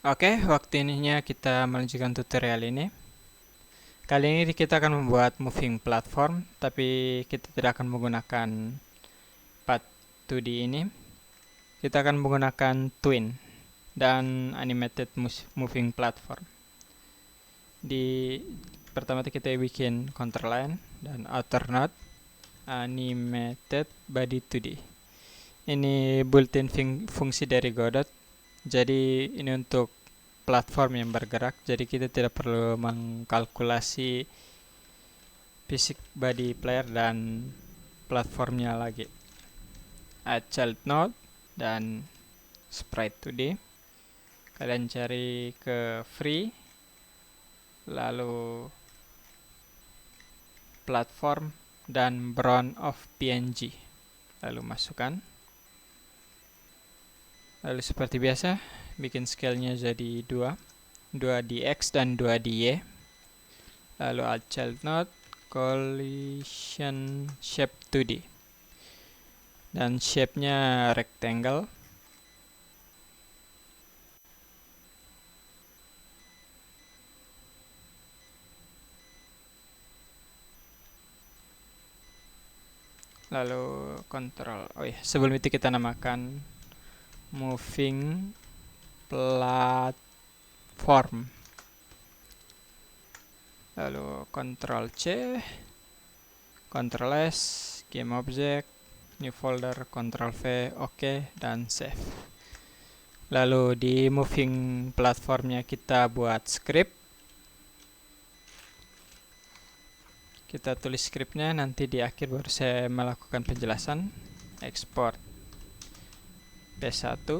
Oke, waktu ininya kita melanjutkan tutorial ini. Kali ini kita akan membuat moving platform, tapi kita tidak akan menggunakan path 2D ini. Kita akan menggunakan twin dan animated moving platform. Di pertama kita bikin control line dan outer node animated body 2D. Ini built-in fungsi dari Godot. Jadi ini untuk platform yang bergerak, jadi kita tidak perlu mengkalkulasi fisik body player dan platformnya lagi. Add child node dan sprite 2D. Kalian cari ke free, lalu platform dan brown of PNG, lalu masukkan. Lalu seperti biasa bikin scale-nya jadi 2 di X dan 2 di Y. Lalu add child node collision shape 2D dan shape-nya rectangle. Lalu control. Oh ya, sebelum itu kita namakan moving platform. Lalu Ctrl C, Ctrl S, game object, new folder, Ctrl V, OK, dan save. Lalu di moving platformnya kita buat script. Kita tulis scriptnya, nanti di akhir baru saya melakukan penjelasan. Export P1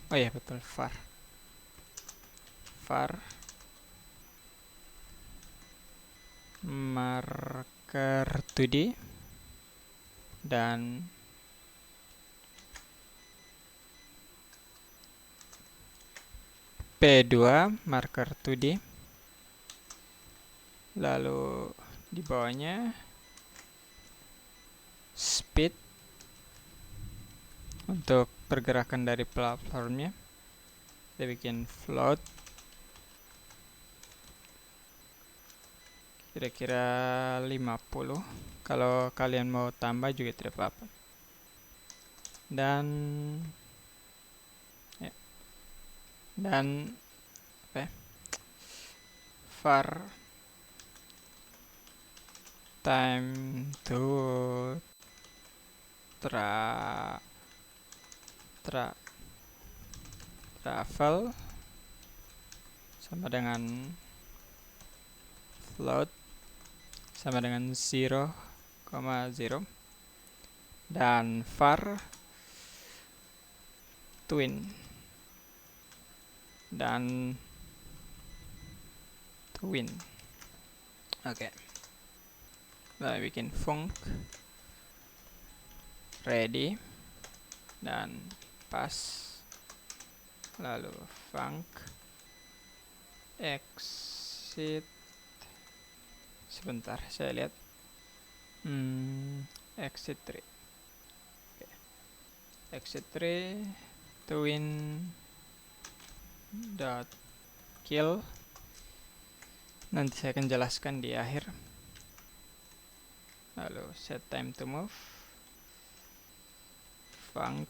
oh ya betul, var marker 2D dan P2 marker 2D. Lalu di bawahnya speed untuk pergerakan dari platformnya. Kita bikin float kira-kira 50. Kalau kalian mau tambah juga tidak apa-apa. Dan var time to travel sama dengan float sama dengan 0,0 dan var twin dan twin. Oke. Lalu bikin func ready dan pass. Lalu func exit. Sebentar, saya lihat. Exit 3. Okay. Exit 3 twin dot kill. Nanti saya akan jelaskan di akhir. Lalu set time to move. Func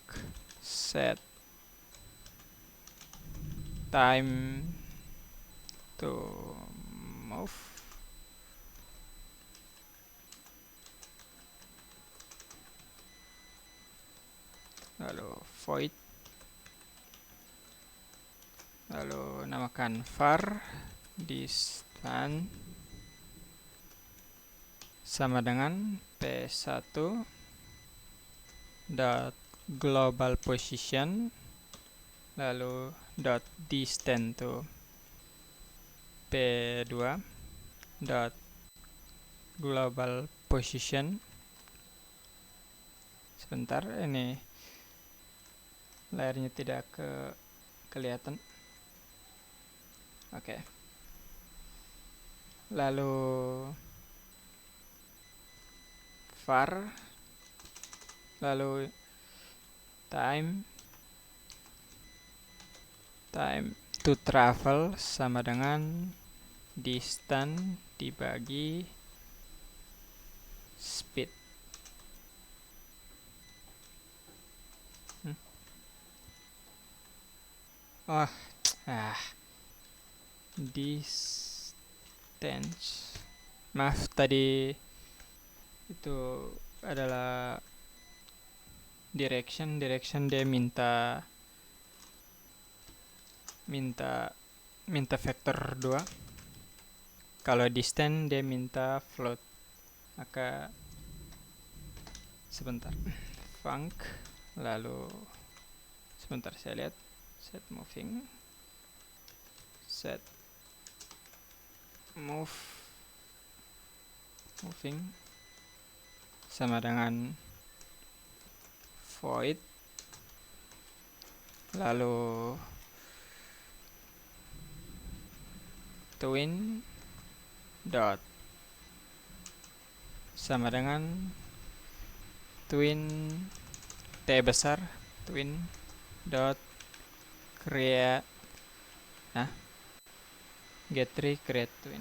set time to move. Lalu void. Lalu namakan var distance sama dengan p1 dot global position, lalu dot distance to p2 dot global position. Sebentar, ini layarnya tidak kelihatan. Oke. Lalu var, lalu time to travel sama dengan distance dibagi speed. Distance. Maaf, tadi itu adalah direction dia minta vektor 2. Kalau distance dia minta float. Maka sebentar, func, lalu sebentar saya lihat, set moving sama dengan void, lalu twin dot sama dengan twin t besar, twin dot create get tree create twin,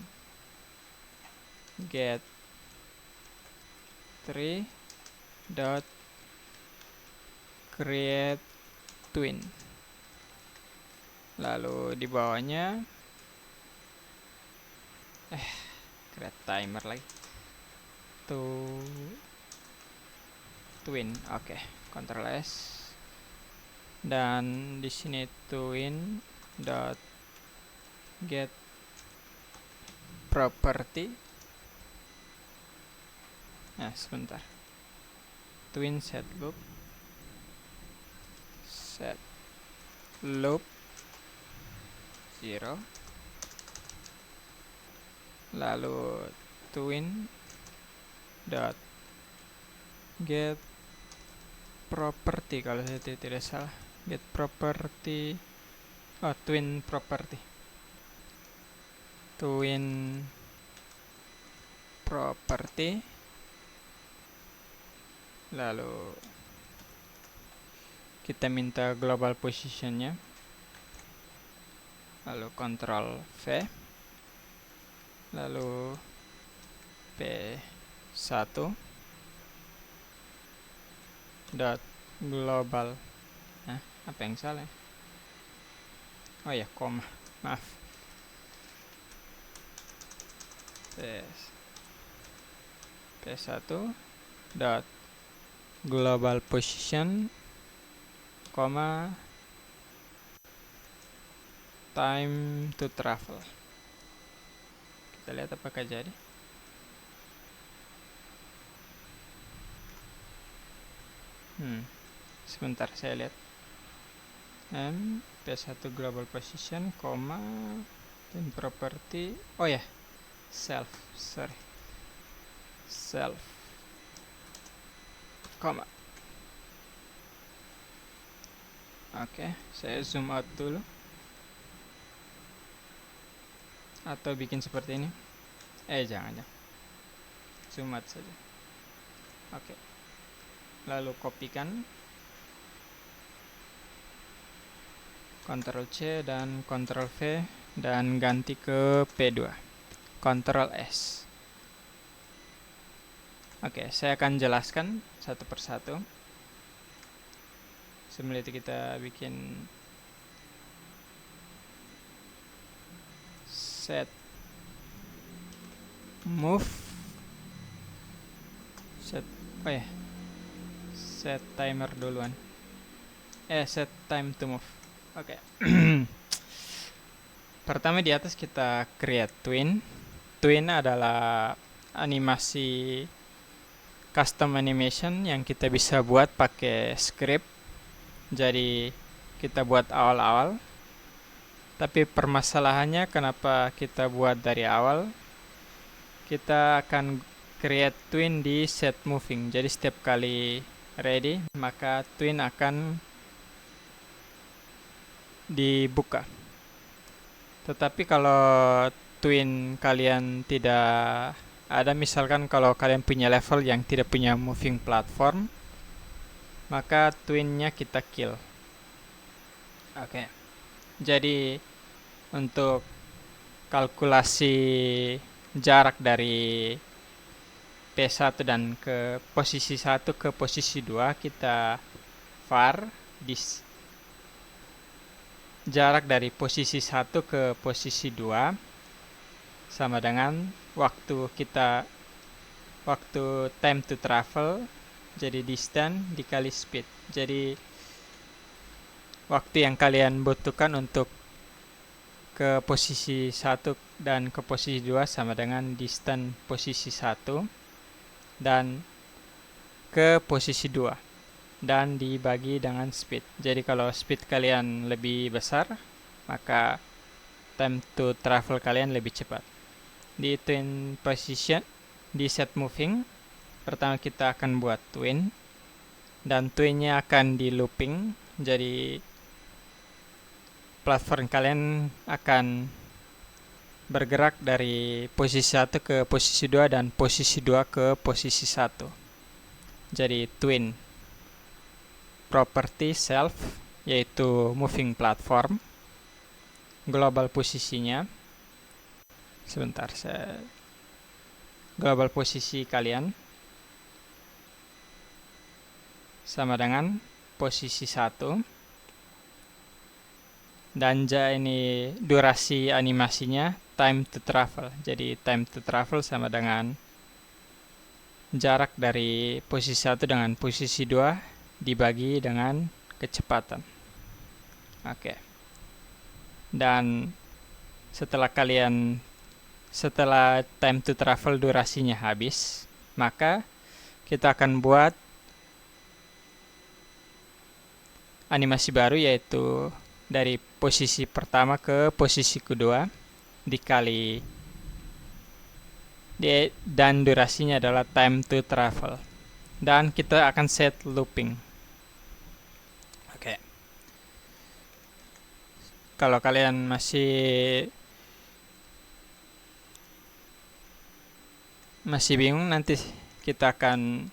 get tree dot create twin, lalu di bawahnya create timer lagi, twin. Oke, Ctrl S, dan di sini twin dot get property. Sebentar, twin set loop 0, lalu twin dot get property, kalau saya tidak salah, get property, twin property, lalu kita minta global positionnya, lalu Ctrl V, lalu P1 dot global. Apa yang salah? Koma, maaf. P1 dot global position, time to travel. Kita lihat apakah jadi. Sebentar, saya lihat. P1 global position, time property. Self, Oke, saya zoom out dulu, atau bikin seperti ini. Jangan, zoom out saja. Oke, lalu kopikan, Ctrl C dan Ctrl V, dan ganti ke P2, Ctrl S. Oke, saya akan jelaskan satu persatu. Sebelum itu kita bikin set timer duluan. Set time to move. Oke. Pertama di atas kita create twin. Twin adalah animasi custom animation yang kita bisa buat pakai script. Jadi kita buat awal-awal. Tapi permasalahannya kenapa kita buat dari awal? Kita akan create twin di set moving. Jadi setiap kali ready, maka twin akan dibuka. Tetapi kalau twin kalian tidak ada, misalkan kalau kalian punya level yang tidak punya moving platform, maka twinnya kita kill. Oke. Jadi untuk kalkulasi jarak dari P1 dan ke posisi 1 ke posisi 2, kita var jarak dari posisi 1 ke posisi 2 sama dengan waktu time to travel, jadi distance dikali speed. Jadi waktu yang kalian butuhkan untuk ke posisi 1 dan ke posisi 2 sama dengan distance posisi 1 dan ke posisi 2 dan dibagi dengan speed. Jadi kalau speed kalian lebih besar, maka time to travel kalian lebih cepat. Di twin position, di set moving, pertama kita akan buat twin, dan twinnya akan di looping. Jadi platform kalian akan bergerak dari posisi 1 ke posisi 2 dan posisi 2 ke posisi 1. Jadi twin property self, yaitu moving platform, global posisinya, global posisi kalian sama dengan posisi 1, dan ini durasi animasinya time to travel. Jadi time to travel sama dengan jarak dari posisi 1 dengan posisi 2 dibagi dengan kecepatan. Oke. Dan setelah time to travel durasinya habis, maka kita akan buat animasi baru, yaitu dari posisi pertama ke posisi kedua dikali dan durasinya adalah time to travel, dan kita akan set looping. Oke. Kalau kalian masih bingung, nanti kita akan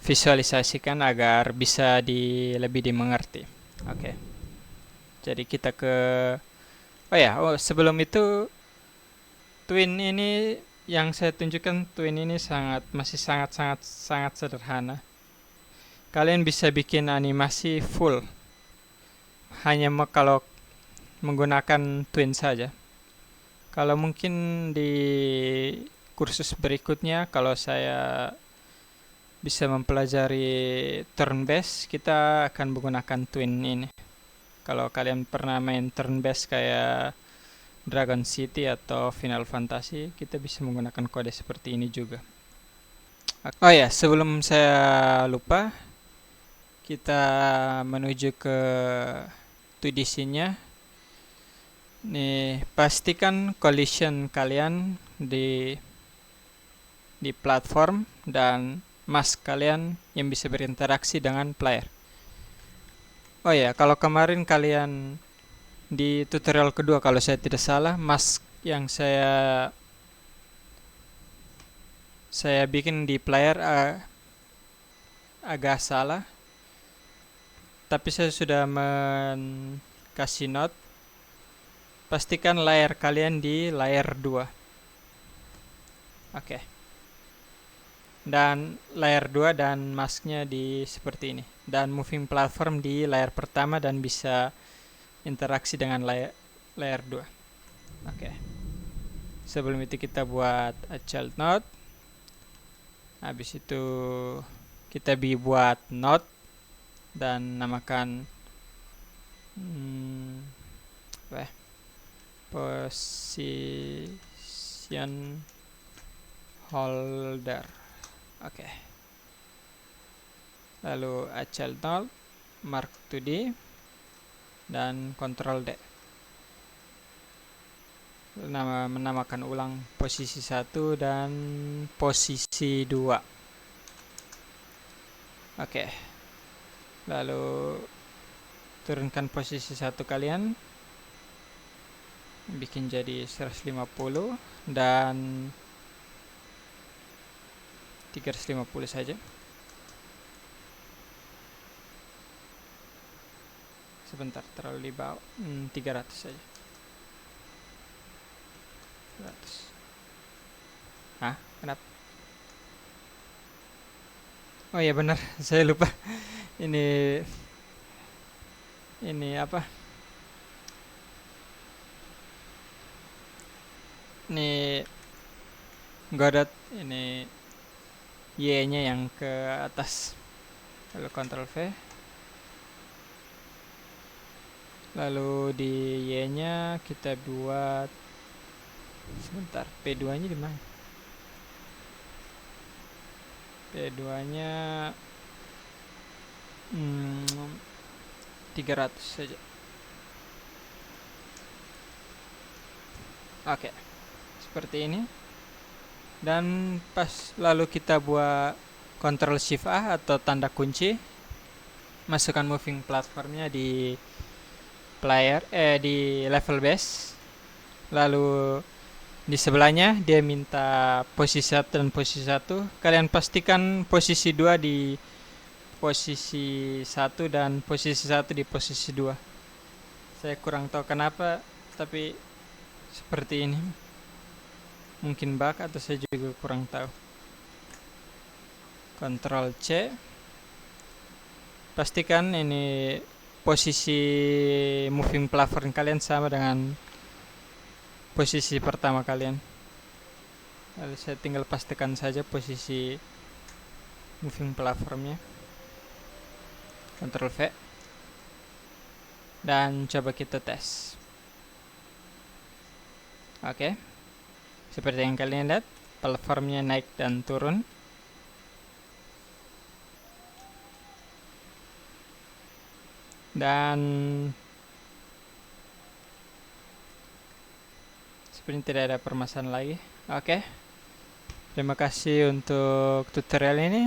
visualisasikan agar bisa lebih dimengerti. Oke. Jadi kita sebelum itu, twin ini yang saya tunjukkan, twin ini masih sangat sederhana. Kalian bisa bikin animasi full hanya kalau menggunakan twin saja. Kalau mungkin di kursus berikutnya, kalau saya bisa mempelajari turn based, kita akan menggunakan twin ini. Kalau kalian pernah main turn based kayak Dragon City atau Final Fantasy, kita bisa menggunakan kode seperti ini juga. Oh ya, sebelum saya lupa, kita menuju ke 2D scene-nya. Nih, pastikan collision kalian di platform dan mask kalian yang bisa berinteraksi dengan player. Oh ya, kalau kemarin kalian di tutorial kedua, kalau saya tidak salah, mask yang saya bikin di player agak salah, tapi saya sudah kasih note. Pastikan layer kalian di layer 2. Oke. Dan layer 2 dan masknya di seperti ini, dan moving platform di layer pertama dan bisa interaksi dengan layer 2. Oke. Sebelum itu kita buat a child node. Habis itu kita buat node dan namakan position holder. Oke. Lalu a child node, mark 2D, dan Ctrl D. Menamakan ulang posisi 1 dan posisi 2. Oke. Lalu turunkan posisi 1 kalian, bikin jadi 150 dan 350 saja. sebentar, terlalu di bawah. 300 saja. 300. Hah? Kenapa? Oh iya benar, saya lupa. Ini apa? Ini Godot, ini Y-nya yang ke atas. Lalu Ctrl V. Lalu di Y-nya kita buat, sebentar, P2-nya di mana? P2-nya 300 saja. Oke. Seperti ini. Dan pas lalu kita buat Ctrl Shift A atau tanda kunci, masukkan moving platformnya di player di level base. Lalu di sebelahnya dia minta posisi 1 dan posisi 1. Kalian pastikan posisi 2 di posisi 1 dan posisi 1 di posisi 2. Saya kurang tahu kenapa, tapi seperti ini. Mungkin bug atau saya juga kurang tahu. Ctrl C. Pastikan ini posisi moving platform kalian sama dengan posisi pertama kalian. Lalu saya tinggal pastikan saja posisi moving platformnya. Ctrl V. Dan coba kita tes. Oke. Seperti yang kalian lihat, platformnya naik dan turun. Dan sepertinya tidak ada permasalahan lagi. Oke. Terima kasih untuk tutorial ini.